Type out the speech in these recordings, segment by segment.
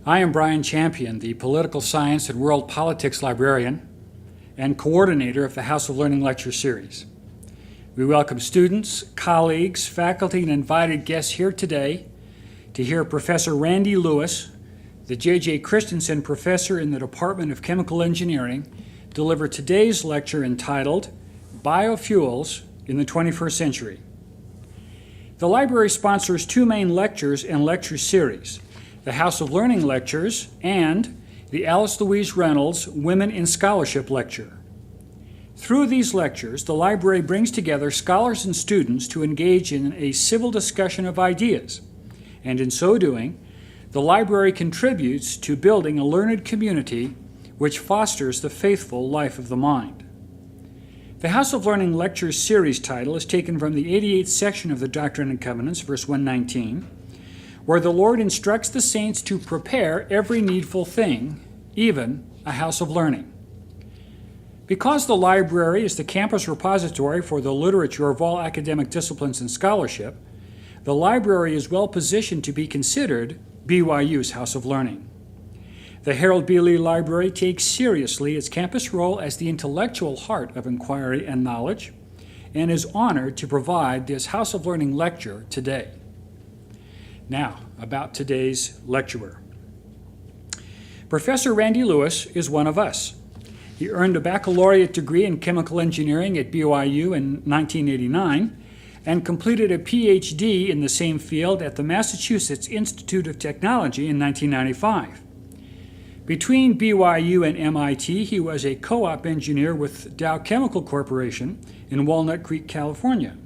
I am Brian Champion, the Political Science and World Politics Librarian and coordinator of the House of Learning Lecture Series. We welcome students, colleagues, faculty, and invited guests here today to hear Professor Randy Lewis, the J.J. Christensen Professor in the Department of Chemical Engineering, deliver today's lecture entitled Biofuels in the 21st Century. The library sponsors two main lectures and lecture series: the House of Learning Lectures and the Alice Louise Reynolds Women in Scholarship Lecture. Through these lectures, the library brings together scholars and students to engage in a civil discussion of ideas, and in so doing, the library contributes to building a learned community which fosters the faithful life of the mind. The House of Learning Lectures series title is taken from the 88th section of the Doctrine and Covenants, verse 119, where the Lord instructs the saints to prepare every needful thing, even a house of learning. Because the library is the campus repository for the literature of all academic disciplines and scholarship, the library is well positioned to be considered BYU's House of Learning. The Harold B. Lee Library takes seriously its campus role as the intellectual heart of inquiry and knowledge, and is honored to provide this House of Learning lecture today. Now, about today's lecturer. Professor Randy Lewis is one of us. He earned a baccalaureate degree in chemical engineering at BYU in 1989 and completed a PhD in the same field at the Massachusetts Institute of Technology in 1995. Between BYU and MIT, he was a co-op engineer with Dow Chemical Corporation in Walnut Creek, California.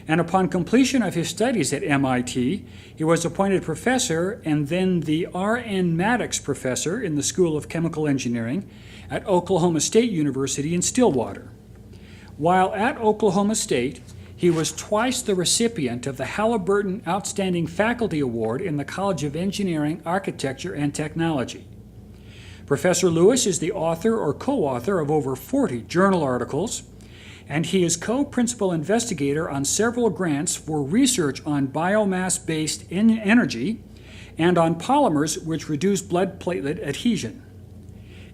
And upon completion of his studies at MIT, he was appointed professor and then the R.N. Maddox Professor in the School of Chemical Engineering at Oklahoma State University in Stillwater. While at Oklahoma State, he was twice the recipient of the Halliburton Outstanding Faculty Award in the College of Engineering, Architecture, and Technology. Professor Lewis is the author or co-author of over 40 journal articles, and he is co-principal investigator on several grants for research on biomass-based energy and on polymers which reduce blood platelet adhesion.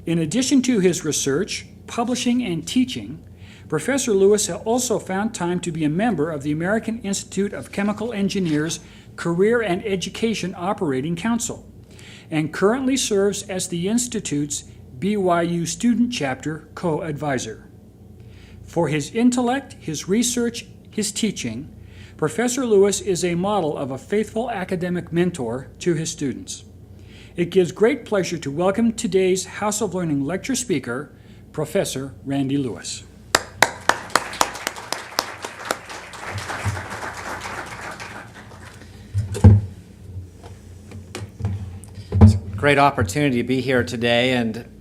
In addition to his research, publishing, and teaching, Professor Lewis has also found time to be a member of the American Institute of Chemical Engineers Career and Education Operating Council, and currently serves as the Institute's BYU Student Chapter co-advisor. For his intellect, his research, his teaching, Professor Lewis is a model of a faithful academic mentor to his students. It gives great pleasure to welcome today's House of Learning lecture speaker, Professor Randy Lewis. It's a great opportunity to be here today, and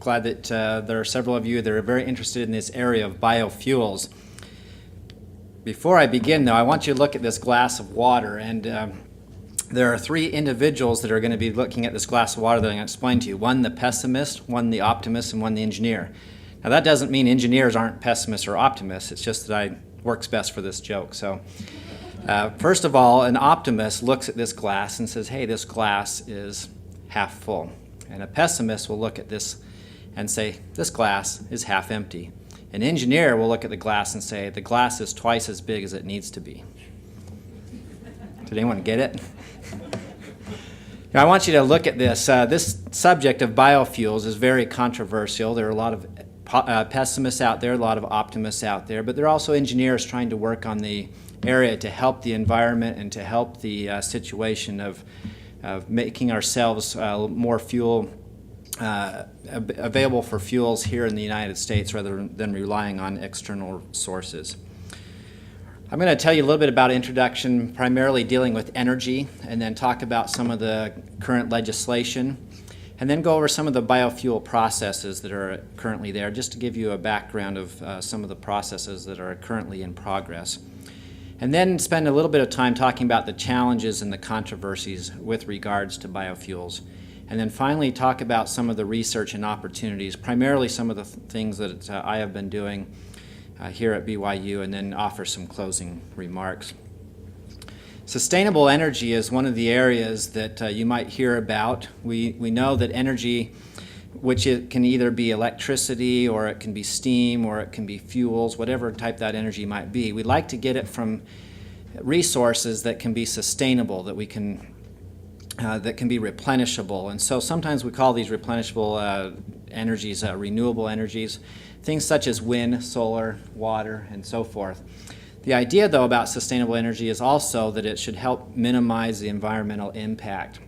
glad that there are several of you that are very interested in this area of biofuels. Before I begin, though, I want you to look at this glass of water, and there are three individuals that are going to be looking at this glass of water that I'm going to explain to you. One, the pessimist, one, the optimist, and one, the engineer. Now, that doesn't mean engineers aren't pessimists or optimists. It's just that it works best for this joke. So, first of all, an optimist looks at this glass and says, hey, this glass is half full. And a pessimist will look at this and say, this glass is half empty. An engineer will look at the glass and say, the glass is twice as big as it needs to be. Did anyone get it? Now, I want you to look at this. This subject of biofuels is very controversial. There are a lot of pessimists out there, a lot of optimists out there, but there are also engineers trying to work on the area to help the environment and to help the situation of making ourselves more fuel available for fuels here in the United States rather than relying on external sources. I'm going to tell you a little bit about introduction, primarily dealing with energy, and then talk about some of the current legislation, and then go over some of the biofuel processes that are currently there, just to give you a background of some of the processes that are currently in progress. And then spend a little bit of time talking about the challenges and the controversies with regards to biofuels. And then finally talk about some of the research and opportunities, primarily some of the things that I have been doing here at BYU, and then offer some closing remarks. Sustainable energy is one of the areas that you might hear about. We know that energy, which it can either be electricity or it can be steam or it can be fuels, whatever type that energy might be, we like to get it from resources that can be sustainable, that we can that can be replenishable. And so sometimes we call these replenishable energies renewable energies, things such as wind, solar, water, and so forth. The idea, though, about sustainable energy is also that it should help minimize the environmental impact.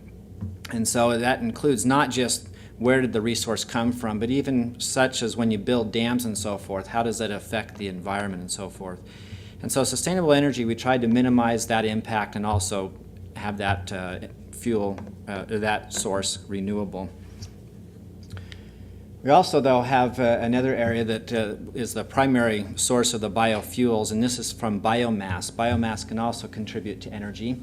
And so that includes not just where did the resource come from, but even such as when you build dams and so forth, how does that affect the environment and so forth. And so sustainable energy, we tried to minimize that impact and also have that fuel, that source renewable. We also, though, have another area that is the primary source of the biofuels, and this is from biomass. Biomass can also contribute to energy.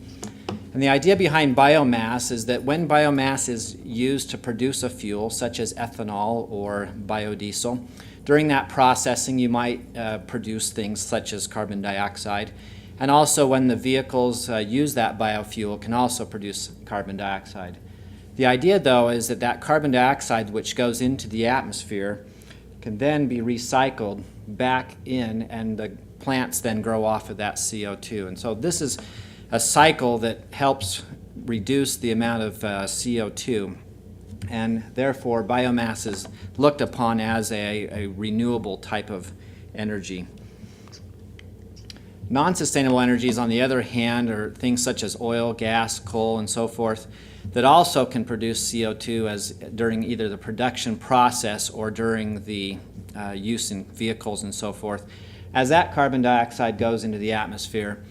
And the idea behind biomass is that when biomass is used to produce a fuel, such as ethanol or biodiesel, during that processing you might produce things such as carbon dioxide. And also when the vehicles use that biofuel can also produce carbon dioxide. The idea, though, is that that carbon dioxide which goes into the atmosphere can then be recycled back in, and the plants then grow off of that CO2. And so this is a cycle that helps reduce the amount of CO2, and therefore biomass is looked upon as a renewable type of energy. Non-sustainable energies, on the other hand, are things such as oil, gas, coal, and so forth that also can produce CO2 as during either the production process or during the use in vehicles and so forth. As that carbon dioxide goes into the atmosphere,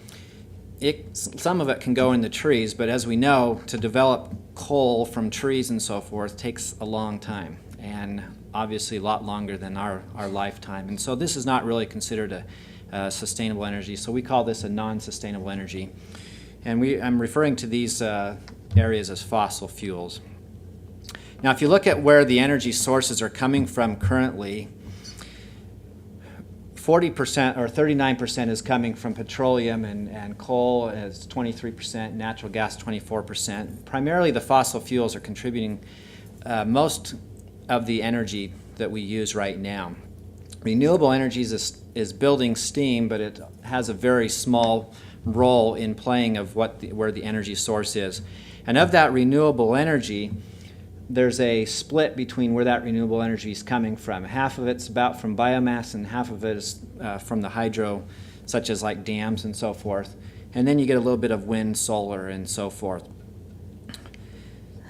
some of it can go in the trees, but as we know, to develop coal from trees and so forth takes a long time, and obviously a lot longer than our lifetime. And so this is not really considered a sustainable energy, so we call this a non-sustainable energy. And I'm referring to these areas as fossil fuels. Now, if you look at where the energy sources are coming from currently, 40% or 39% is coming from petroleum, and coal is 23%, natural gas 24%. Primarily the fossil fuels are contributing most of the energy that we use right now. Renewable energies is building steam, but it has a very small role in playing of where the energy source is. And of that renewable energy, there's a split between where that renewable energy is coming from. Half of it's about from biomass, and half of it is from the hydro, such as like dams and so forth. And then you get a little bit of wind, solar, and so forth.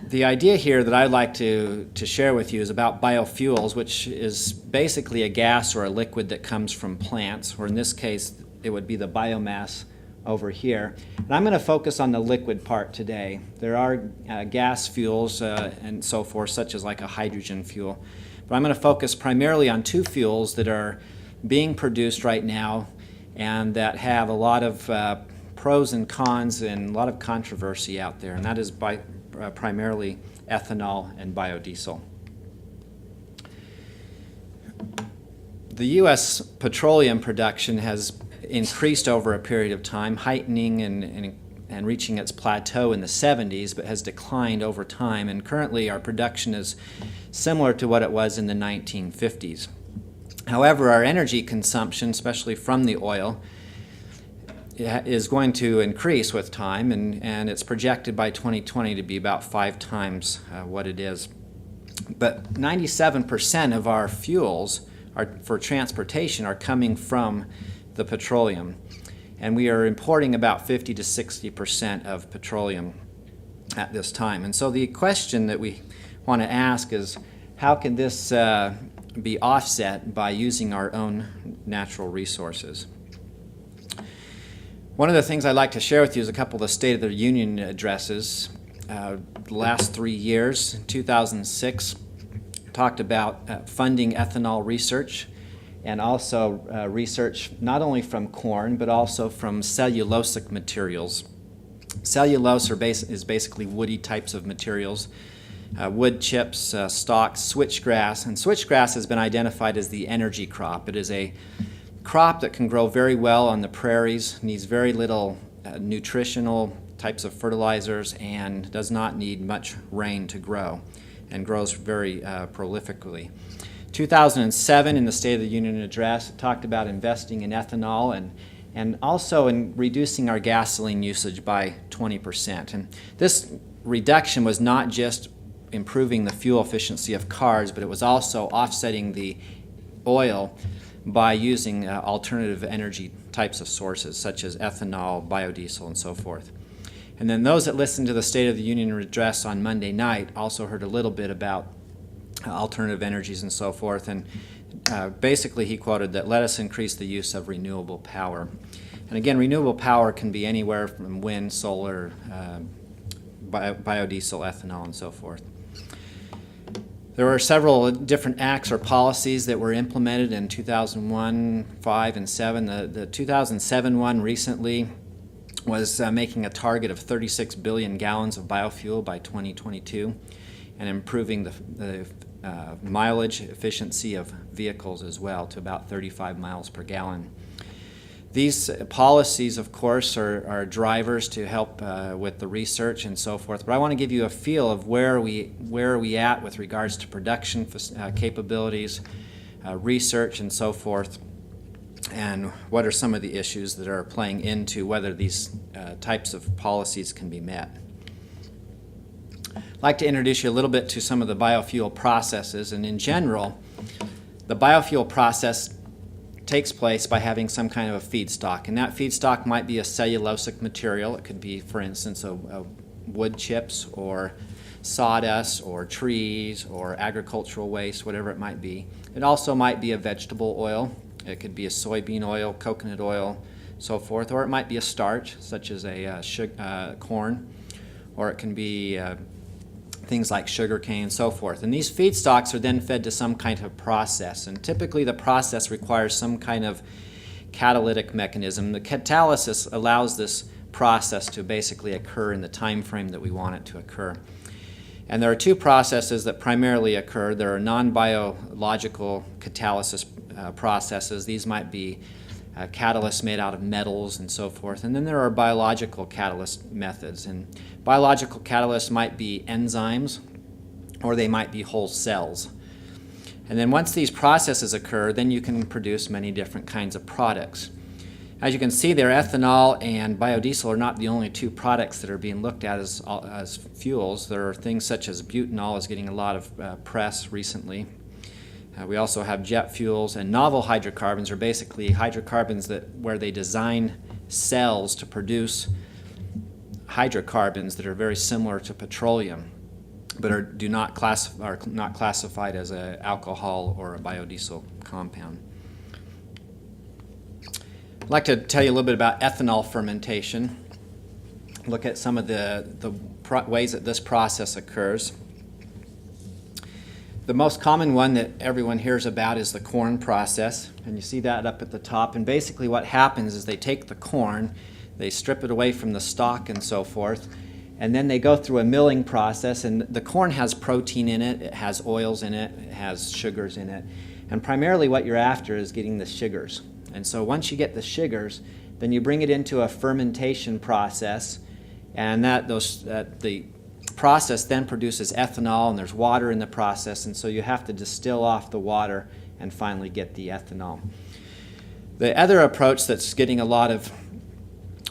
The idea here that I'd like to share with you is about biofuels, which is basically a gas or a liquid that comes from plants, or in this case, it would be the biomass over here. And I'm going to focus on the liquid part today. There are gas fuels and so forth, such as like a hydrogen fuel. But I'm going to focus primarily on two fuels that are being produced right now and that have a lot of pros and cons and a lot of controversy out there, and that is primarily ethanol and biodiesel. The U.S. petroleum production has increased over a period of time, heightening and reaching its plateau in the 70s, but has declined over time, and currently our production is similar to what it was in the 1950s. However, our energy consumption, especially from the oil, is going to increase with time, and it's projected by 2020 to be about 5 times what it is. But 97% of our fuels for transportation are coming from the petroleum, and we are importing about 50 to 60% of petroleum. at this time. And so the question that we want to ask is, how can this be offset by using our own natural resources? One of the things I'd like to share with you is a couple of the State of the Union addresses. The last 3 years, 2006, talked about funding ethanol research, and also research not only from corn but also from cellulosic materials. Cellulose is basically woody types of materials, wood chips, stalks, switchgrass. And switchgrass has been identified as the energy crop. It is a crop that can grow very well on the prairies, needs very little nutritional types of fertilizers, and does not need much rain to grow, and grows very prolifically. 2007, in the State of the Union address, it talked about investing in ethanol and also in reducing our gasoline usage by 20%. And this reduction was not just improving the fuel efficiency of cars, but it was also offsetting the oil by using alternative energy types of sources such as ethanol, biodiesel, and so forth. And then those that listened to the State of the Union address on Monday night also heard a little bit about alternative energies and so forth. And basically he quoted that, "Let us increase the use of renewable power." And again, renewable power can be anywhere from wind, solar, biodiesel, ethanol, and so forth. There were several different acts or policies that were implemented in 2001, 5, and 7. The 2007 one recently was making a target of 36 billion gallons of biofuel by 2022 and improving the mileage efficiency of vehicles as well to about 35 miles per gallon. These policies, of course, are drivers to help with the research and so forth. But I want to give you a feel of where are we at with regards to production capabilities, research, and so forth, and what are some of the issues that are playing into whether these types of policies can be met. I'd like to introduce you a little bit to some of the biofuel processes, and in general, the biofuel process takes place by having some kind of a feedstock, and that feedstock might be a cellulosic material. It could be, for instance, a wood chips or sawdust or trees or agricultural waste, whatever it might be. It also might be a vegetable oil. It could be a soybean oil, coconut oil, so forth, or it might be a starch, such as a corn, or it can be things like sugar cane and so forth. And these feedstocks are then fed to some kind of process, and typically the process requires some kind of catalytic mechanism. The catalysis allows this process to basically occur in the time frame that we want it to occur. And there are two processes that primarily occur. There are non-biological catalysis processes. These might be catalysts made out of metals and so forth. And then there are biological catalyst methods. And biological catalysts might be enzymes, or they might be whole cells. And then once these processes occur, then you can produce many different kinds of products. As you can see there, ethanol and biodiesel are not the only two products that are being looked at as fuels. There are things such as butanol is getting a lot of press recently. We also have jet fuels, and novel hydrocarbons are basically hydrocarbons where they design cells to produce hydrocarbons that are very similar to petroleum, but are not classified as an alcohol or a biodiesel compound. I'd like to tell you a little bit about ethanol fermentation. Look at some of the ways that this process occurs. The most common one that everyone hears about is the corn process, and you see that up at the top. And basically what happens is they take the corn, they strip it away from the stalk and so forth, and then they go through a milling process. And the corn has protein in it, it has oils in it, it has sugars in it, and primarily what you're after is getting the sugars. And so once you get the sugars, then you bring it into a fermentation process, and the process then produces ethanol, and there's water in the process, and so you have to distill off the water and finally get the ethanol. The other approach that's getting a lot of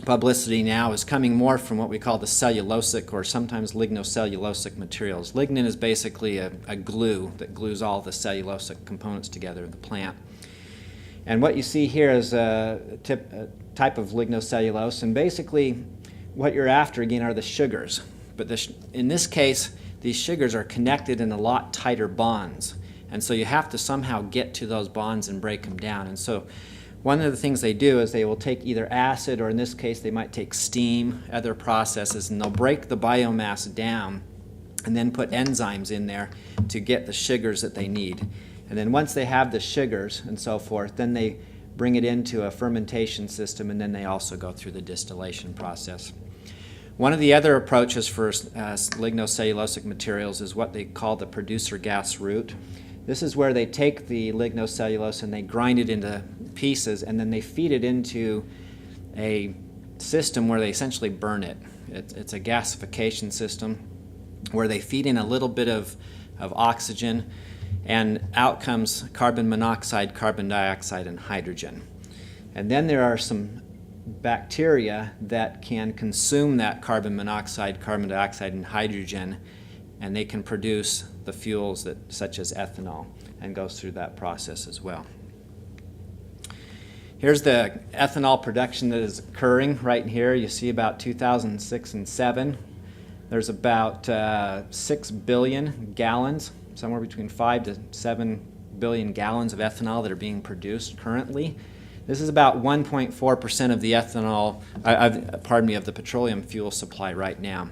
publicity now is coming more from what we call the cellulosic or sometimes lignocellulosic materials. Lignin is basically a glue that glues all the cellulosic components together in the plant. And what you see here is a type of lignocellulose, and basically what you're after again are the sugars. But in this case, these sugars are connected in a lot tighter bonds. And so you have to somehow get to those bonds and break them down. And so one of the things they do is they will take either acid, or in this case they might take steam, other processes, and they'll break the biomass down and then put enzymes in there to get the sugars that they need. And then once they have the sugars and so forth, then they bring it into a fermentation system, and then they also go through the distillation process. One of the other approaches for lignocellulosic materials is what they call the producer gas route. This is where they take the lignocellulose and they grind it into pieces, and then they feed it into a system where they essentially burn it. It's a gasification system where they feed in a little bit of oxygen, and out comes carbon monoxide, carbon dioxide, and hydrogen. And then there are some bacteria that can consume that carbon monoxide, carbon dioxide, and hydrogen, and they can produce the fuels such as ethanol, and goes through that process as well. Here's the ethanol production that is occurring right here. You see about 2006 and 7. There's about 6 billion gallons, somewhere between 5 to 7 billion gallons of ethanol that are being produced currently. This is about 1.4% of the ethanol, of the petroleum fuel supply right now.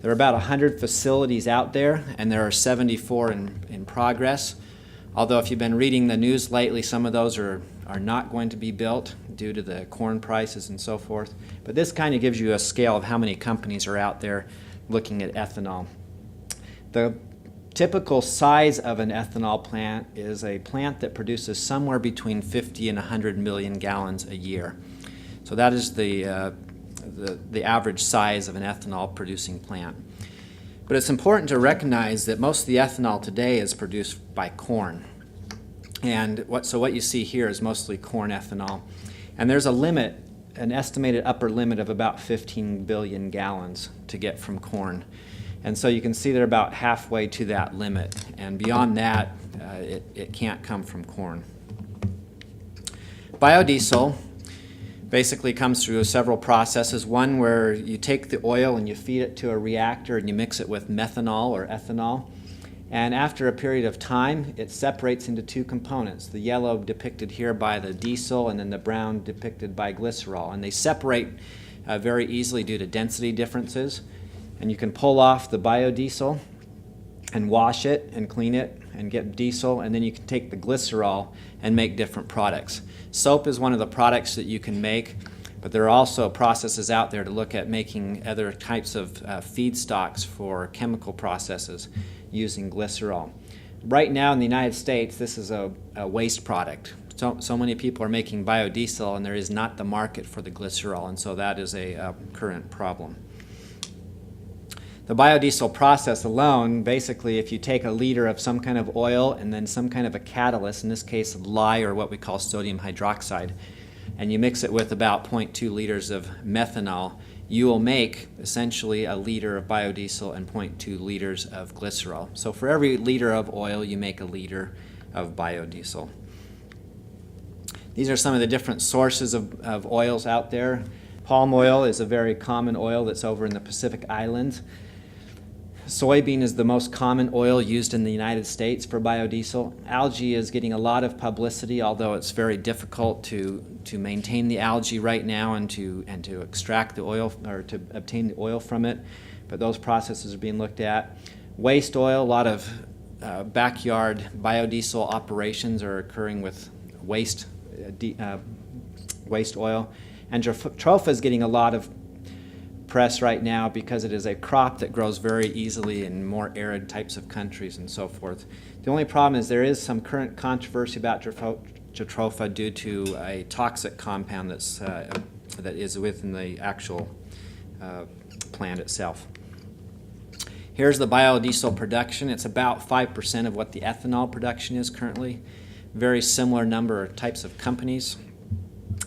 There are about 100 facilities out there, and there are 74 in progress. Although if you've been reading the news lately, some of those are not going to be built due to the corn prices and so forth. But this kind of gives you a scale of how many companies are out there looking at ethanol. The typical size of an ethanol plant is a plant that produces somewhere between 50 and 100 million gallons a year. So that is the average size of an ethanol producing plant. But it's important to recognize that most of the ethanol today is produced by corn. And what you see here is mostly corn ethanol. And there's a limit, an estimated upper limit of about 15 billion gallons to get from corn. And so you can see they're about halfway to that limit. And beyond that, it can't come from corn. Biodiesel basically comes through several processes. One where you take the oil and you feed it to a reactor and you mix it with methanol or ethanol. And after a period of time, it separates into two components, the yellow depicted here by the diesel and then the brown depicted by glycerol. And they separate very easily due to density differences. And you can pull off the biodiesel and wash it and clean it and get diesel, and then you can take the glycerol and make different products. Soap is one of the products that you can make, but there are also processes out there to look at making other types of feedstocks for chemical processes using glycerol. Right now in the United States, this is a waste product. So many people are making biodiesel, and there is not the market for the glycerol, and so that is a current problem. The biodiesel process alone, basically, if you take a liter of some kind of oil and then some kind of a catalyst, in this case lye or what we call sodium hydroxide, and you mix it with about 0.2 liters of methanol, you will make essentially a liter of biodiesel and 0.2 liters of glycerol. So for every liter of oil, you make a liter of biodiesel. These are some of the different sources of oils out there. Palm oil is a very common oil that's over in the Pacific Islands. Soybean is the most common oil used in the United States for biodiesel. Algae is getting a lot of publicity, although it's very difficult to maintain the algae right now and to extract the oil or to obtain the oil from it. But those processes are being looked at. Waste oil, a lot of backyard biodiesel operations are occurring with waste oil. And jatropha is getting a lot of press right now because it is a crop that grows very easily in more arid types of countries and so forth. The only problem is there is some current controversy about jatropha due to a toxic compound that is within the actual plant itself. Here's the biodiesel production. It's about 5% of what the ethanol production is currently. Very similar number of types of companies.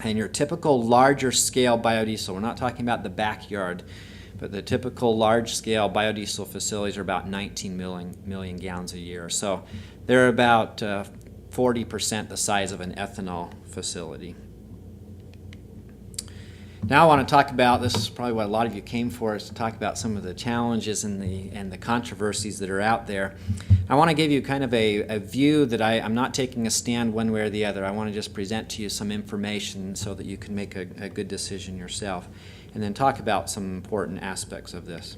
And your typical larger scale biodiesel, we're not talking about the backyard, but the typical large scale biodiesel facilities are about 19 million gallons a year. So they're about 40% the size of an ethanol facility. Now I want to talk about, this is probably what a lot of you came for, is to talk about some of the challenges and the controversies that are out there. I want to give you kind of a view that I'm not taking a stand one way or the other. I want to just present to you some information so that you can make a good decision yourself, and then talk about some important aspects of this.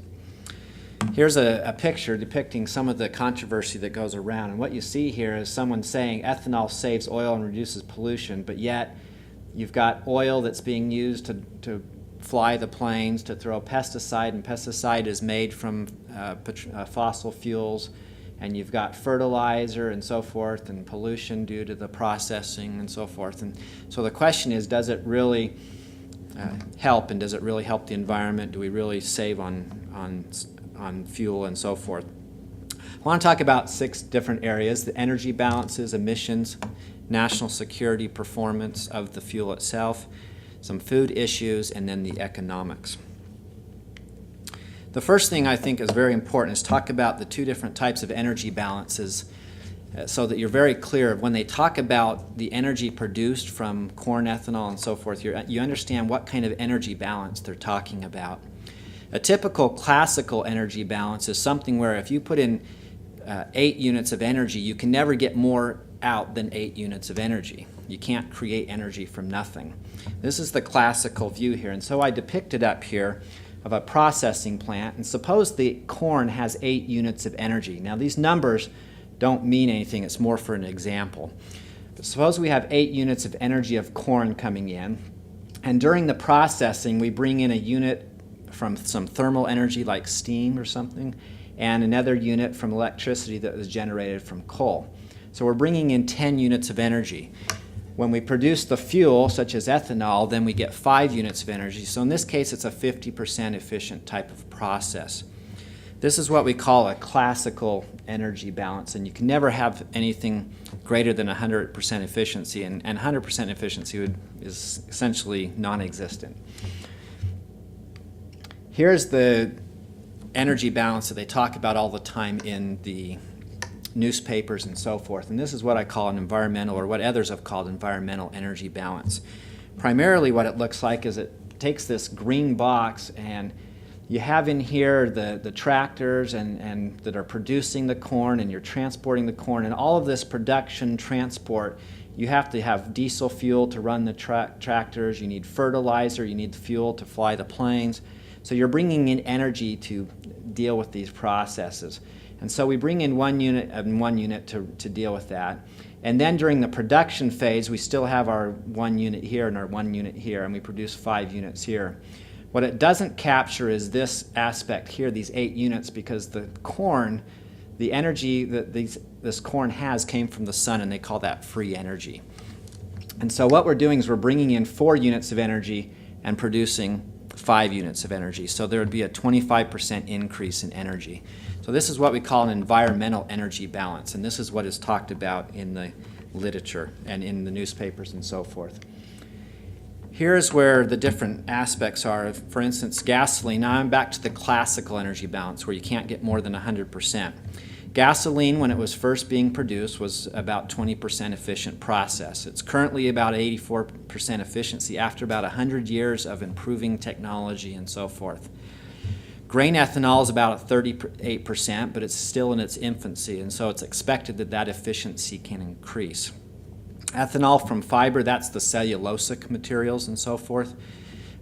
Here's a picture depicting some of the controversy that goes around, and what you see here is someone saying ethanol saves oil and reduces pollution, but yet you've got oil that's being used to fly the planes, to throw pesticide, and pesticide is made from fossil fuels, and you've got fertilizer and so forth, and pollution due to the processing and so forth. And so the question is, does it really help, and does it really help the environment? Do we really save on fuel and so forth? I want to talk about 6 different areas: the energy balances, emissions, national security, performance of the fuel itself, some food issues, and then the economics. The first thing I think is very important is talk about the 2 different types of energy balances so that you're very clear of when they talk about the energy produced from corn ethanol and so forth, you understand what kind of energy balance they're talking about. A typical classical energy balance is something where if you put in 8 units of energy, you can never get more out than 8 units of energy. You can't create energy from nothing. This is the classical view here, and so I depicted up here of a processing plant, and suppose the corn has 8 units of energy. Now these numbers don't mean anything, it's more for an example. But suppose we have 8 units of energy of corn coming in, and during the processing we bring in a unit from some thermal energy like steam or something, and another unit from electricity that was generated from coal. So we're bringing in 10 units of energy. When we produce the fuel, such as ethanol, then we get 5 units of energy. So in this case, it's a 50% efficient type of process. This is what we call a classical energy balance, and you can never have anything greater than 100% efficiency, and 100% efficiency is essentially non-existent. Here's the energy balance that they talk about all the time in the newspapers and so forth, and this is what I call an environmental, or what others have called environmental energy balance. Primarily what it looks like is it takes this green box, and you have in here the tractors and that are producing the corn, and you're transporting the corn, and all of this production transport, you have to have diesel fuel to run the tractors, you need fertilizer, you need fuel to fly the planes. So you're bringing in energy to deal with these processes. And so we bring in 1 unit and 1 unit to deal with that. And then during the production phase, we still have our 1 unit here and our 1 unit here, and we produce 5 units here. What it doesn't capture is this aspect here, these 8 units, because the corn, the energy that this corn has came from the sun, and they call that free energy. And so what we're doing is we're bringing in 4 units of energy and producing 5 units of energy. So there would be a 25% increase in energy. So this is what we call an environmental energy balance, and this is what is talked about in the literature and in the newspapers and so forth. Here's where the different aspects are. For instance, gasoline. Now I'm back to the classical energy balance where you can't get more than 100%. Gasoline, when it was first being produced, was about 20% efficient process. It's currently about 84% efficiency after about 100 years of improving technology and so forth. Grain ethanol is about 38%, but it's still in its infancy, and so it's expected that that efficiency can increase. Ethanol from fiber, that's the cellulosic materials and so forth.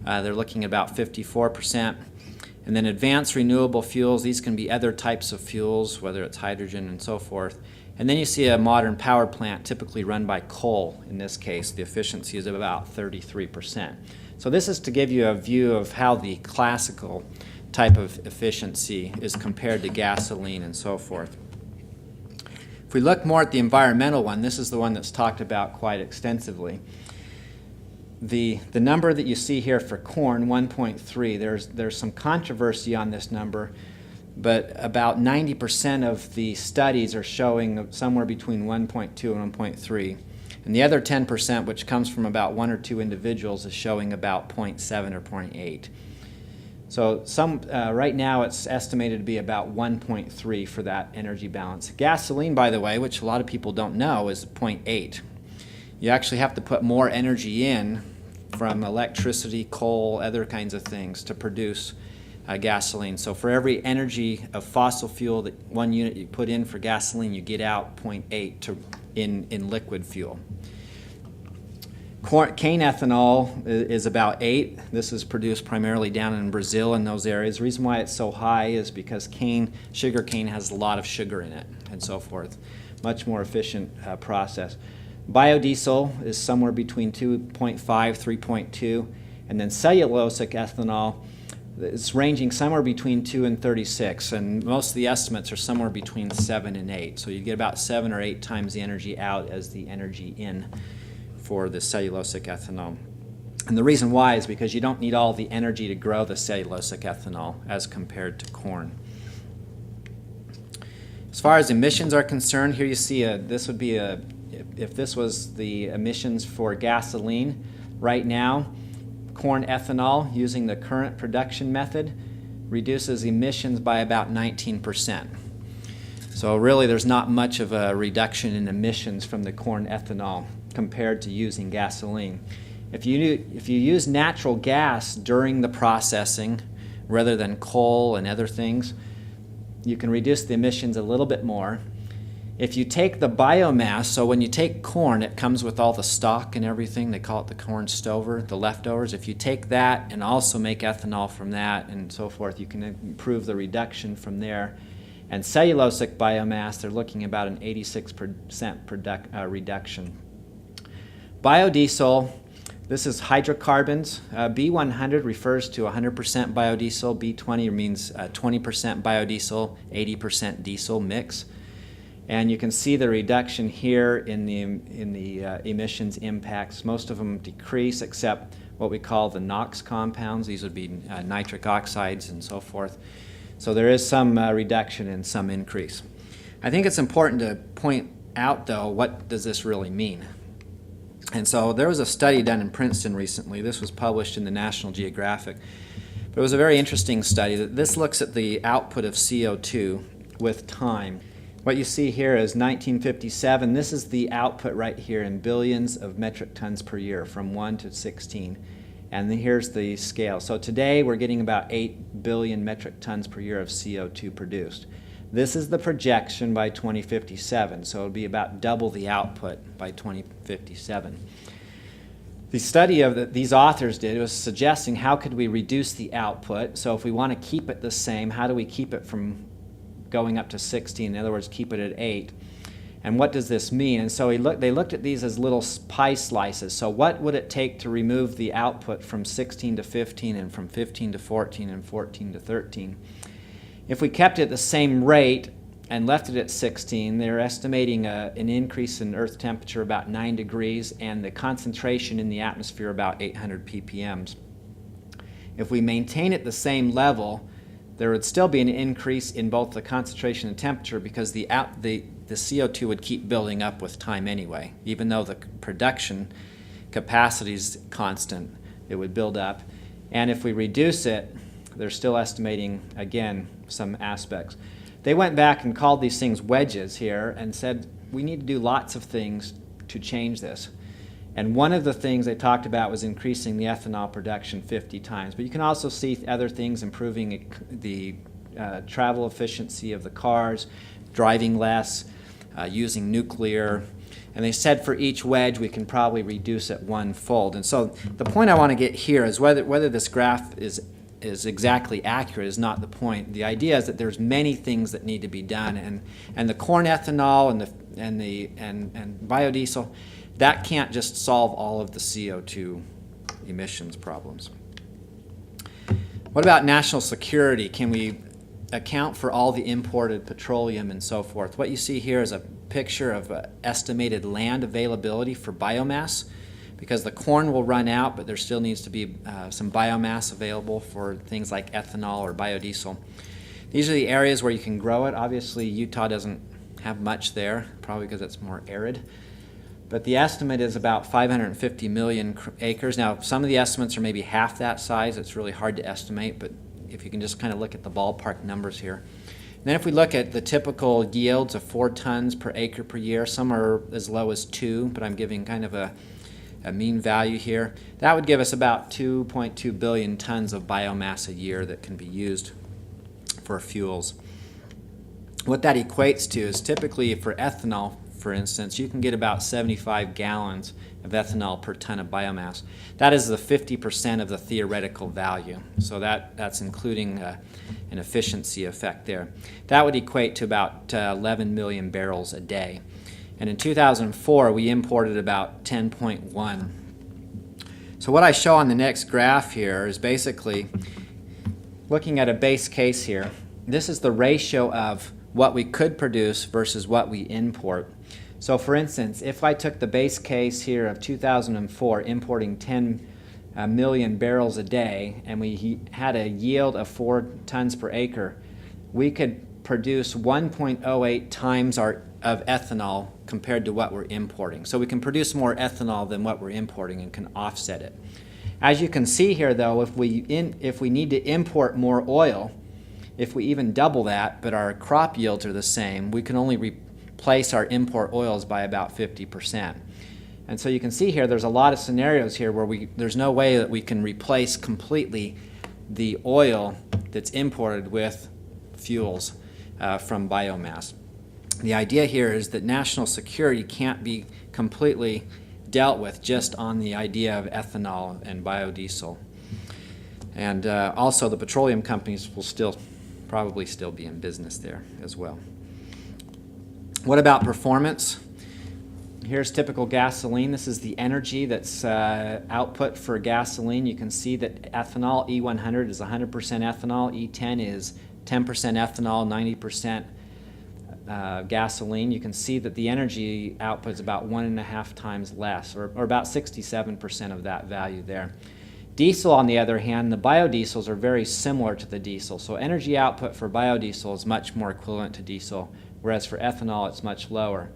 They're looking at about 54%. And then advanced renewable fuels, these can be other types of fuels, whether it's hydrogen and so forth. And then you see a modern power plant typically run by coal. In this case, the efficiency is about 33%. So this is to give you a view of how the classical type of efficiency is compared to gasoline and so forth. If we look more at the environmental one, this is the one that's talked about quite extensively. The number that you see here for corn, 1.3, there's some controversy on this number, but about 90% of the studies are showing somewhere between 1.2 and 1.3. And the other 10%, which comes from about 1 or 2 individuals, is showing about 0.7 or 0.8. So right now it's estimated to be about 1.3 for that energy balance. Gasoline, by the way, which a lot of people don't know, is 0.8. You actually have to put more energy in from electricity, coal, other kinds of things to produce gasoline. So for every energy of fossil fuel, that 1 unit you put in for gasoline, you get out 0.8 in liquid fuel. Cane ethanol is about 8. This is produced primarily down in Brazil in those areas. The reason why it's so high is because sugar cane has a lot of sugar in it and so forth. Much more efficient process. Biodiesel is somewhere between 2.5, 3.2, and then cellulosic ethanol is ranging somewhere between 2 and 36, and most of the estimates are somewhere between 7 and 8. So you get about 7 or 8 times the energy out as the energy in for the cellulosic ethanol. And the reason why is because you don't need all the energy to grow the cellulosic ethanol as compared to corn. As far as emissions are concerned, here you see this would be if this was the emissions for gasoline right now, corn ethanol using the current production method reduces emissions by about 19%. So really there's not much of a reduction in emissions from the corn ethanol compared to using gasoline. If you use natural gas during the processing rather than coal and other things, you can reduce the emissions a little bit more. If you take the biomass, so when you take corn, it comes with all the stalk and everything. They call it the corn stover, the leftovers. If you take that and also make ethanol from that and so forth, you can improve the reduction from there. And cellulosic biomass, they're looking about an 86% reduction. Biodiesel, this is hydrocarbons. B100 refers to 100% biodiesel. B20 means 20% biodiesel, 80% diesel mix. And you can see the reduction here in the emissions impacts. Most of them decrease except what we call the NOx compounds. These would be nitric oxides and so forth. So there is some reduction and some increase. I think it's important to point out, though, what does this really mean? And so there was a study done in Princeton recently. This was published in the National Geographic. But it was a very interesting study. This looks at the output of CO2 with time. What you see here is 1957. This is the output right here in billions of metric tons per year from 1 to 16. And then here's the scale. So today we're getting about 8 billion metric tons per year of CO2 produced. This is the projection by 2057, so it'll be about double the output by 2057. The study these authors did was suggesting how could we reduce the output. So if we want to keep it the same, how do we keep it from going up to 16? In other words, keep it at 8. And what does this mean? And so they looked at these as little pie slices. So what would it take to remove the output from 16 to 15 and from 15 to 14 and 14 to 13? If we kept it at the same rate and left it at 16, they're estimating an increase in Earth temperature about 9 degrees and the concentration in the atmosphere about 800 ppms. If we maintain it the same level, there would still be an increase in both the concentration and temperature because the CO2 would keep building up with time anyway. Even though the production capacity is constant, it would build up. And if we reduce it, they're still estimating, again, some aspects. They went back and called these things wedges here and said, we need to do lots of things to change this. And one of the things they talked about was increasing the ethanol production 50 times. But you can also see other things, improving the travel efficiency of the cars, driving less, using nuclear. And they said for each wedge we can probably reduce it 1-fold. And so the point I want to get here is whether this graph is exactly accurate is not the point. The idea is that there's many things that need to be done, and the corn ethanol and biodiesel, that can't just solve all of the CO2 emissions problems. What about national security? Can we account for all the imported petroleum and so forth? What you see here is a picture of estimated land availability for biomass, because the corn will run out, but there still needs to be some biomass available for things like ethanol or biodiesel. These are the areas where you can grow it. Obviously, Utah doesn't have much there, probably because it's more arid. But the estimate is about 550 million acres. Now, some of the estimates are maybe half that size. It's really hard to estimate, but if you can just kind of look at the ballpark numbers here. And then if we look at the typical yields of 4 tons per acre per year, some are as low as 2, but I'm giving kind of a mean value here. That would give us about 2.2 billion tons of biomass a year that can be used for fuels. What that equates to is typically for ethanol, for instance, you can get about 75 gallons of ethanol per ton of biomass. That is the 50% of the theoretical value. So that's including an efficiency effect there. That would equate to about 11 million barrels a day. And in 2004, we imported about 10.1. So what I show on the next graph here is basically looking at a base case here. This is the ratio of what we could produce versus what we import. So for instance, if I took the base case here of 2004, importing 10 million barrels a day, and we had a yield of 4 tons per acre, we could produce 1.08 times of ethanol compared to what we're importing. So we can produce more ethanol than what we're importing and can offset it. As you can see here though, if we need to import more oil, if we even double that, but our crop yields are the same, we can only replace our import oils by about 50%. And so you can see here there's a lot of scenarios here where there's no way that we can replace completely the oil that's imported with fuels from biomass. The idea here is that national security can't be completely dealt with just on the idea of ethanol and biodiesel. And also the petroleum companies will probably still be in business there as well. What about performance? Here's typical gasoline. This is the energy that's output for gasoline. You can see that ethanol, E100 is 100% ethanol, E10 is 10% ethanol, 90% gasoline. You can see that the energy output is about 1.5 times less, or about 67% of that value there. Diesel, on the other hand, the biodiesels are very similar to the diesel. So energy output for biodiesel is much more equivalent to diesel, whereas for ethanol it's much lower.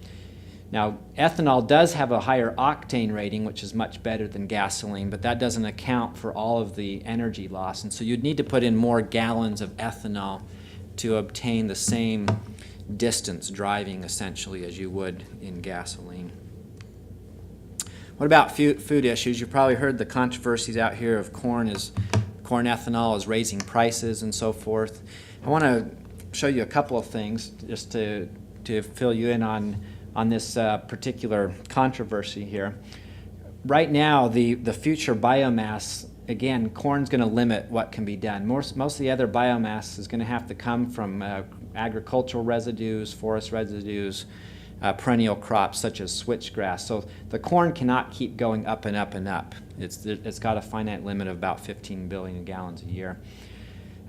Now, ethanol does have a higher octane rating, which is much better than gasoline, but that doesn't account for all of the energy loss. And so you'd need to put in more gallons of ethanol to obtain the same distance driving, essentially, as you would in gasoline. What about food issues? You've probably heard the controversies out here of corn ethanol is raising prices and so forth. I want to show you a couple of things just to fill you in on this particular controversy here. Right now, the future biomass, again, corn's going to limit what can be done. Most of the other biomass is going to have to come from agricultural residues, forest residues, perennial crops such as switchgrass. So the corn cannot keep going up and up and up. It's got a finite limit of about 15 billion gallons a year.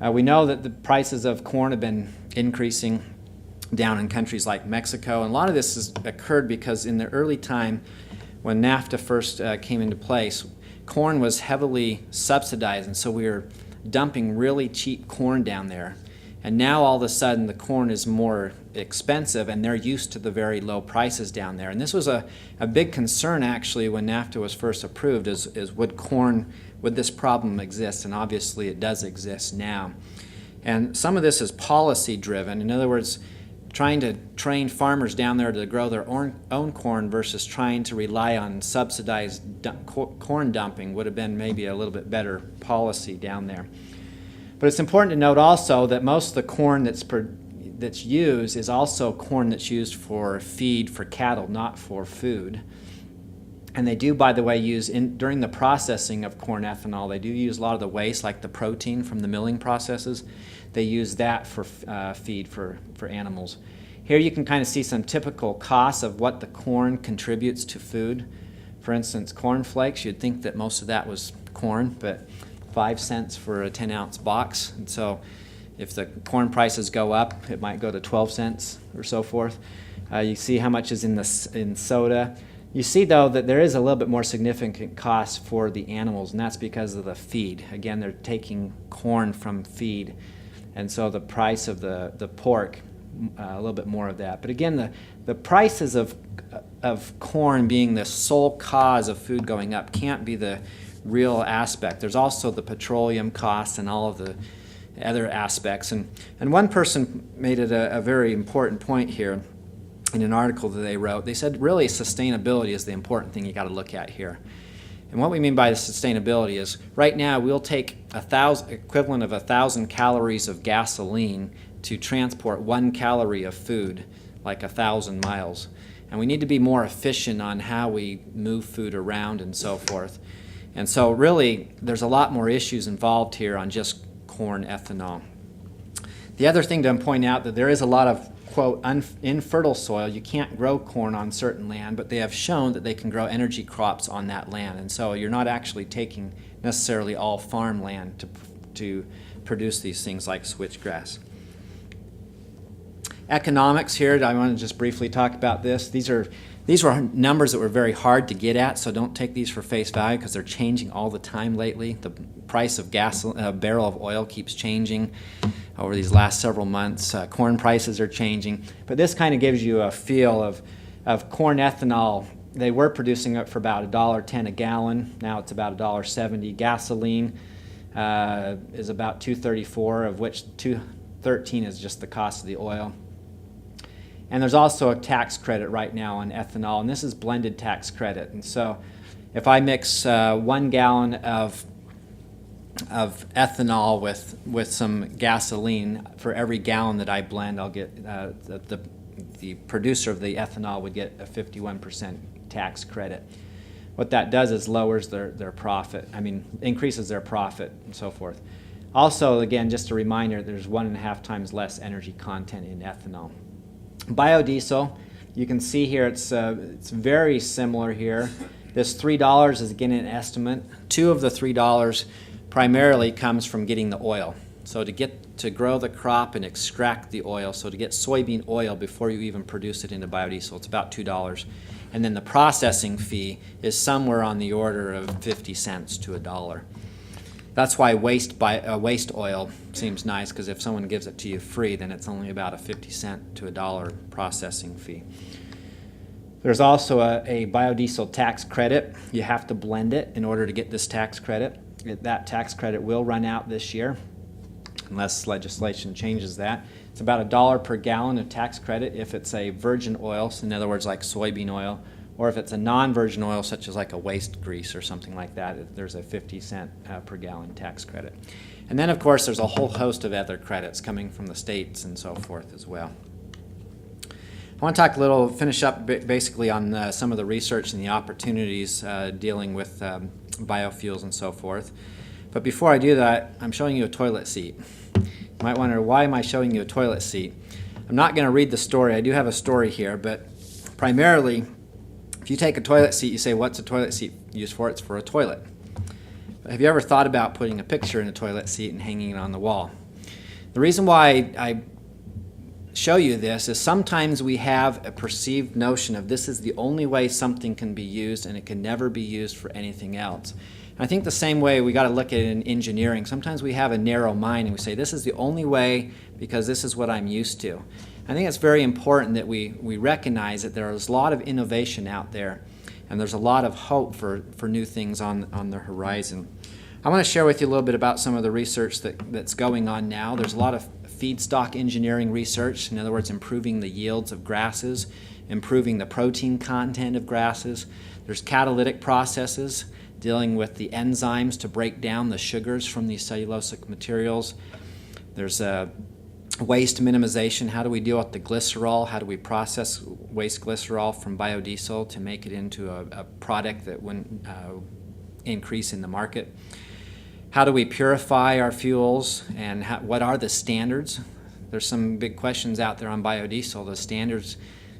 We know that the prices of corn have been increasing down in countries like Mexico, and a lot of this has occurred because in the early time when NAFTA first came into place, corn was heavily subsidized, and so we were dumping really cheap corn down there. And now all of a sudden the corn is more expensive and they're used to the very low prices down there. And this was a big concern actually when NAFTA was first approved, is would this problem exist? And obviously it does exist now. And some of this is policy driven. In other words, trying to train farmers down there to grow their own corn versus trying to rely on subsidized corn dumping would have been maybe a little bit better policy down there. But it's important to note also that most of the corn that's used is also corn that's used for feed for cattle, not for food. And they do, by the way, during the processing of corn ethanol, they do use a lot of the waste, like the protein from the milling processes. They use that for feed for animals. Here you can kind of see some typical costs of what the corn contributes to food. For instance, corn flakes, you'd think that most of that was corn, but 5 cents for a 10-ounce box. And so if the corn prices go up, it might go to 12 cents or so forth. You see how much is in soda. You see, though, that there is a little bit more significant cost for the animals, and that's because of the feed. Again, they're taking corn from feed, and so the price of the pork, a little bit more of that. But again, the prices of corn being the sole cause of food going up can't be the real aspect. There's also the petroleum costs and all of the other aspects. And one person made it a very important point here in an article that they wrote. They said really sustainability is the important thing you got to look at here. And what we mean by the sustainability is right now we'll take equivalent of 1,000 calories of gasoline to transport 1 calorie of food, like 1,000 miles. And we need to be more efficient on how we move food around and so forth. And so really there's a lot more issues involved here on just corn ethanol. The other thing to point out that there is a lot of, quote, infertile soil. You can't grow corn on certain land, but they have shown that they can grow energy crops on that land. And so you're not actually taking necessarily all farmland to produce these things like switchgrass. Economics here, I want to just briefly talk about this. These were numbers that were very hard to get at, so don't take these for face value because they're changing all the time lately. The price of a barrel of oil keeps changing over these last several months. Corn prices are changing. But this kind of gives you a feel of corn ethanol. They were producing it for about $1.10 a gallon. Now it's about $1.70. Gasoline is about $2.34, of which $2.13 is just the cost of the oil. And there's also a tax credit right now on ethanol, and this is blended tax credit. And so if I mix 1 gallon of ethanol with some gasoline, for every gallon that I blend, I'll get the producer of the ethanol would get a 51% tax credit. What that does is lowers their profit, increases their profit and so forth. Also, again, just a reminder, there's 1.5 times less energy content in ethanol. Biodiesel, you can see here it's very similar here. This $3 is again an estimate. 2 of the $3 primarily comes from getting the oil. So to grow the crop and extract the oil, so to get soybean oil before you even produce it into biodiesel, it's about $2. And then the processing fee is somewhere on the order of 50 cents to $1. That's why waste oil seems nice, because if someone gives it to you free, then it's only about a 50 cent to $1 processing fee. There's also a biodiesel tax credit. You have to blend it in order to get this tax credit. That tax credit will run out this year, unless legislation changes that. It's about $1 per gallon of tax credit if it's a virgin oil, so in other words like soybean oil, or if it's a non-virgin oil such as like a waste grease or something like that, there's a 50 cent per gallon tax credit. And then of course there's a whole host of other credits coming from the states and so forth as well. I want to finish up basically on some of the research and the opportunities dealing with biofuels and so forth. But before I do that, I'm showing you a toilet seat. You might wonder, why am I showing you a toilet seat? I'm not going to read the story. I do have a story here, but primarily, if you take a toilet seat, you say, what's a toilet seat used for? It's for a toilet. But have you ever thought about putting a picture in a toilet seat and hanging it on the wall? The reason why I show you this is sometimes we have a perceived notion of this is the only way something can be used and it can never be used for anything else. And I think the same way we got to look at it in engineering. Sometimes we have a narrow mind and we say this is the only way because this is what I'm used to. I think it's very important that we recognize that there is a lot of innovation out there and there's a lot of hope for new things on the horizon. I want to share with you a little bit about some of the research that's going on now. There's a lot of feedstock engineering research, in other words, improving the yields of grasses, improving the protein content of grasses. There's catalytic processes dealing with the enzymes to break down the sugars from these cellulosic materials. There's waste minimization. How do we deal with the glycerol? How do we process waste glycerol from biodiesel to make it into a product that wouldn't increase in the market? How do we purify our fuels, and what are the standards? There's some big questions out there on biodiesel. The standards,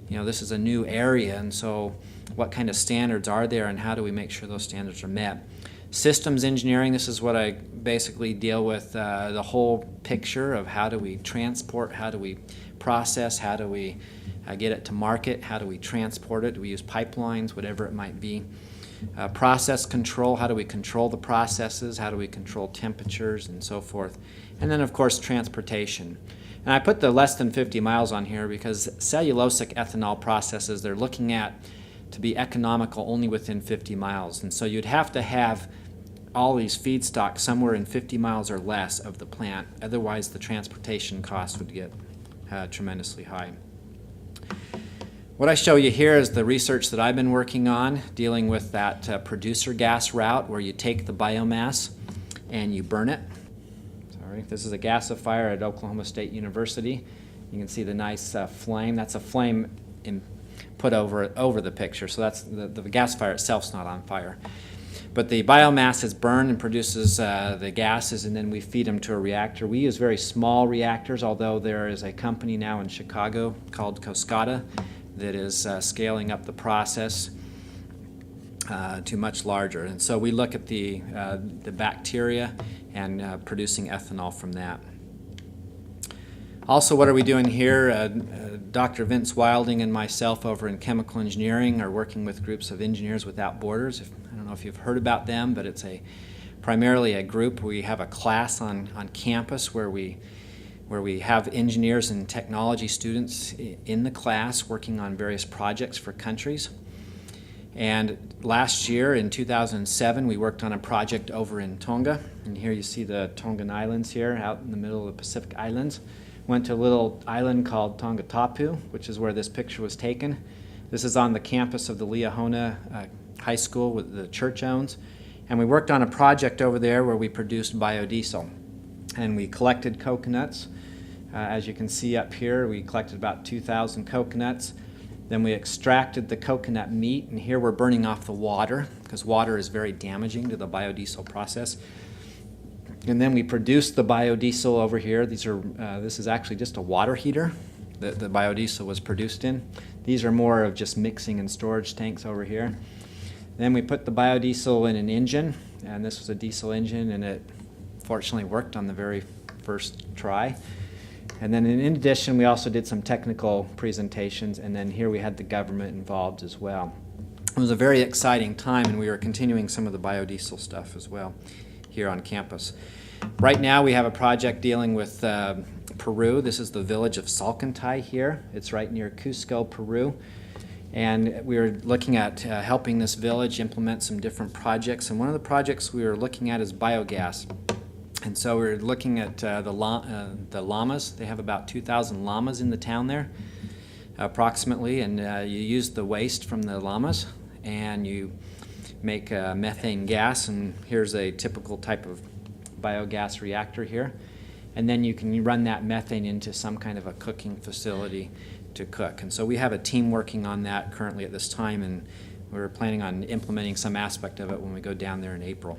this is a new area, and so what kind of standards are there and how do we make sure those standards are met? Systems engineering, this is what I basically deal with, the whole picture of how do we transport, how do we process, how do we get it to market, how do we transport it, do we use pipelines, whatever it might be. Process control, how do we control the processes, how do we control temperatures and so forth. And then of course transportation. And I put the less than 50 miles on here because cellulosic ethanol processes they're looking at to be economical only within 50 miles. And so you'd have to have all these feedstocks somewhere in 50 miles or less of the plant. Otherwise the transportation costs would get tremendously high. What I show you here is the research that I've been working on dealing with that producer gas route where you take the biomass and you burn it. Sorry, this is a gasifier at Oklahoma State University. You can see the nice flame. That's a flame put over the picture, so that's the gasifier itself's not on fire. But the biomass is burned and produces the gases, and then we feed them to a reactor. We use very small reactors, although there is a company now in Chicago called Coscata that is scaling up the process to much larger. And so we look at the bacteria and producing ethanol from that. Also, what are we doing here? Dr. Vince Wilding and myself over in chemical engineering are working with groups of Engineers Without Borders. I don't know if you've heard about them, but it's primarily a group. We have a class on campus where we have engineers and technology students in the class working on various projects for countries. And last year, in 2007, we worked on a project over in Tonga. And here you see the Tongan Islands here out in the middle of the Pacific Islands. Went to a little island called Tongatapu, which is where this picture was taken. This is on the campus of the Liahona High School with the church owns. And we worked on a project over there where we produced biodiesel. And we collected coconuts. As you can see up here, we collected about 2,000 coconuts. Then we extracted the coconut meat, and here we're burning off the water, because water is very damaging to the biodiesel process. And then we produced the biodiesel over here. This is actually just a water heater that the biodiesel was produced in. These are more of just mixing and storage tanks over here. Then we put the biodiesel in an engine, and this was a diesel engine, and it fortunately worked on the very first try. And then in addition, we also did some technical presentations, and then here we had the government involved as well. It was a very exciting time, and we were continuing some of the biodiesel stuff as well here on campus. Right now we have a project dealing with Peru. This is the village of Salcantay here. It's right near Cusco, Peru. And we were looking at helping this village implement some different projects. And one of the projects we were looking at is biogas. And so we're looking at the llamas. They have about 2,000 llamas in the town there, approximately. And you use the waste from the llamas, and you make methane gas. And here's a typical type of biogas reactor here. And then you can run that methane into some kind of a cooking facility to cook. And so we have a team working on that currently at this time, and we're planning on implementing some aspect of it when we go down there in April.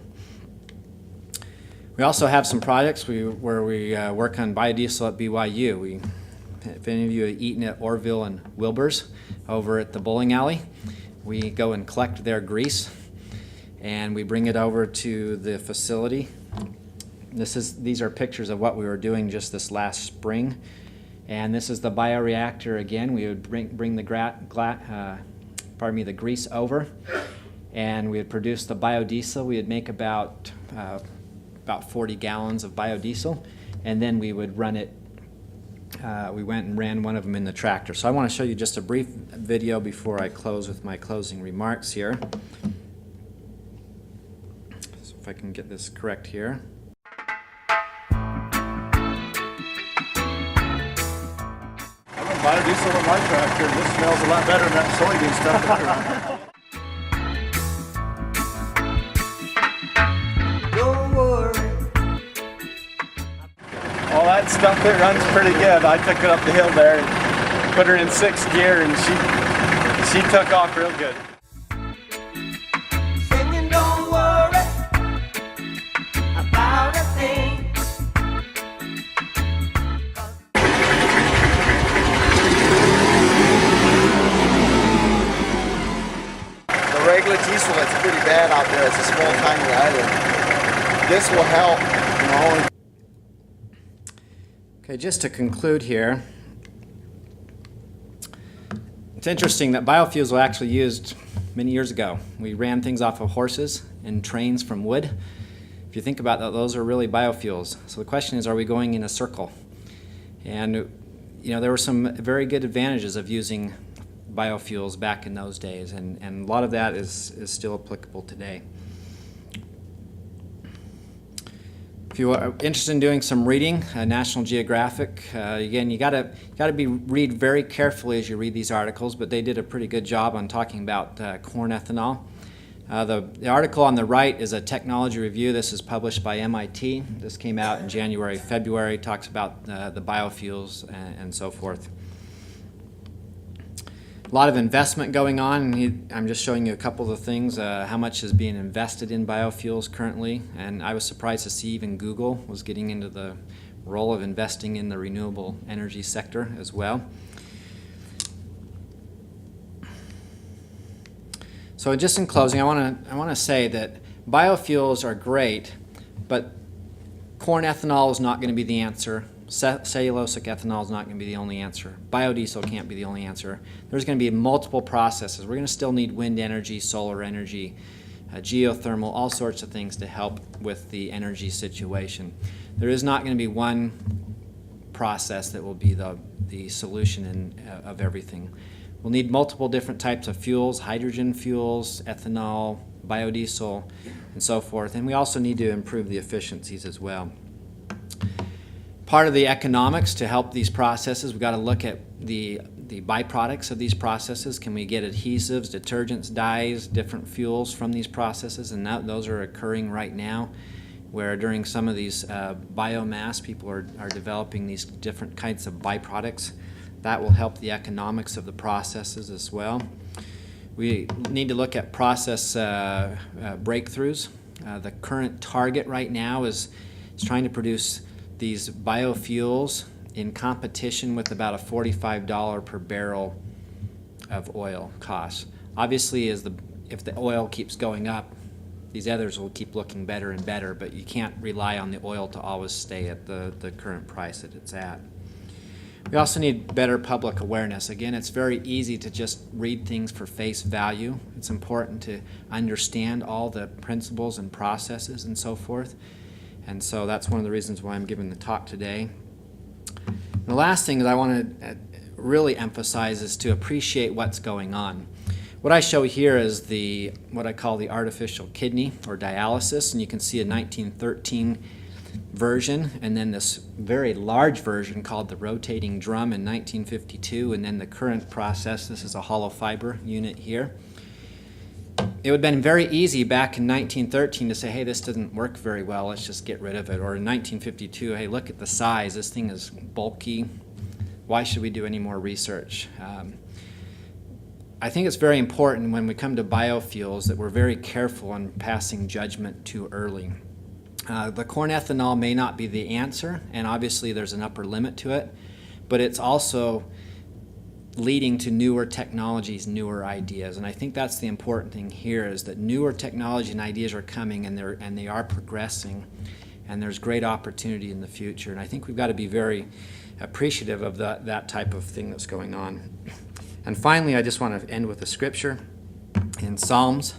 We also have some projects where we work on biodiesel at BYU. If any of you have eaten at Orville and Wilbur's over at the bowling alley, we go and collect their grease and we bring it over to the facility. These are pictures of what we were doing just this last spring. And this is the bioreactor again. We would bring the grease over, and we would produce the biodiesel. We would make about 40 gallons of biodiesel, and then we would run it. We went and ran one of them in the tractor. So I want to show you just a brief video before I close with my closing remarks here. So if I can get this correct here. Biodiesel on my tractor. This smells a lot better than that soybean stuff. Don't worry. All that stuff, it runs pretty good. I took it up the hill there and put her in 6th gear, and she took off real good. Singing, don't worry about a thing. Regular diesel, it's pretty bad out there. It's a small, tiny island. This will help, you know. Okay, just to conclude here, it's interesting that biofuels were actually used many years ago. We ran things off of horses and trains from wood. If you think about that, those are really biofuels. So the question is, are we going in a circle? And you know, there were some very good advantages of using biofuels back in those days, and a lot of that is still applicable today. If you are interested in doing some reading, National Geographic, again, you gotta read very carefully as you read these articles, but they did a pretty good job on talking about corn ethanol. The article on the right is a technology review. This is published by MIT. This came out in January, February, talks about the biofuels and so forth. A lot of investment going on, and I'm just showing you a couple of things, how much is being invested in biofuels currently, and I was surprised to see even Google was getting into the role of investing in the renewable energy sector as well. So just in closing, I want to say that biofuels are great, but corn ethanol is not going to be the answer. Cellulosic ethanol is not going to be the only answer. Biodiesel can't be the only answer. There's going to be multiple processes. We're going to still need wind energy, solar energy, geothermal, all sorts of things to help with the energy situation. There is not going to be one process that will be the solution of everything. We'll need multiple different types of fuels, hydrogen fuels, ethanol, biodiesel, and so forth. And we also need to improve the efficiencies as well. Part of the economics to help these processes, we've got to look at the byproducts of these processes. Can we get adhesives, detergents, dyes, different fuels from these processes? And those are occurring right now, where during some of these biomass, people are developing these different kinds of byproducts. That will help the economics of the processes as well. We need to look at process breakthroughs. The current target right now is trying to produce these biofuels in competition with about a $45 per barrel of oil cost. Obviously, if the oil keeps going up, these others will keep looking better and better, but you can't rely on the oil to always stay at the current price that it's at. We also need better public awareness. Again, it's very easy to just read things for face value. It's important to understand all the principles and processes and so forth. And so that's one of the reasons why I'm giving the talk today. And the last thing that I want to really emphasize is to appreciate what's going on. What I show here is what I call the artificial kidney or dialysis, and you can see a 1913 version, and then this very large version called the rotating drum in 1952, and then the current process. This is a hollow fiber unit here. It would have been very easy back in 1913 to say, hey, this doesn't work very well, let's just get rid of it. Or in 1952, hey, look at the size, this thing is bulky, why should we do any more research? I think it's very important when we come to biofuels that we're very careful on passing judgment too early. The corn ethanol may not be the answer, and obviously there's an upper limit to it, but it's also leading to newer technologies, newer ideas. And I think that's the important thing here, is that newer technology and ideas are coming, and they are progressing, and there's great opportunity in the future. And I think we've got to be very appreciative of that type of thing that's going on. And finally, I just want to end with a scripture in Psalms.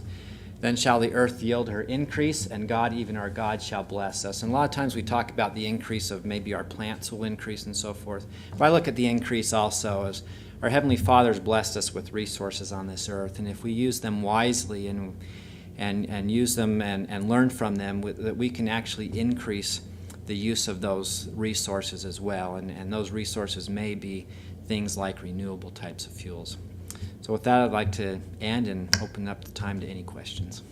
Then shall the earth yield her increase, and God, even our God, shall bless us. And a lot of times we talk about the increase of maybe our plants will increase and so forth. But I look at the increase also as our Heavenly Father's blessed us with resources on this earth, and if we use them wisely and use them and learn from them, that we can actually increase the use of those resources as well. And those resources may be things like renewable types of fuels. So with that, I'd like to end and open up the time to any questions.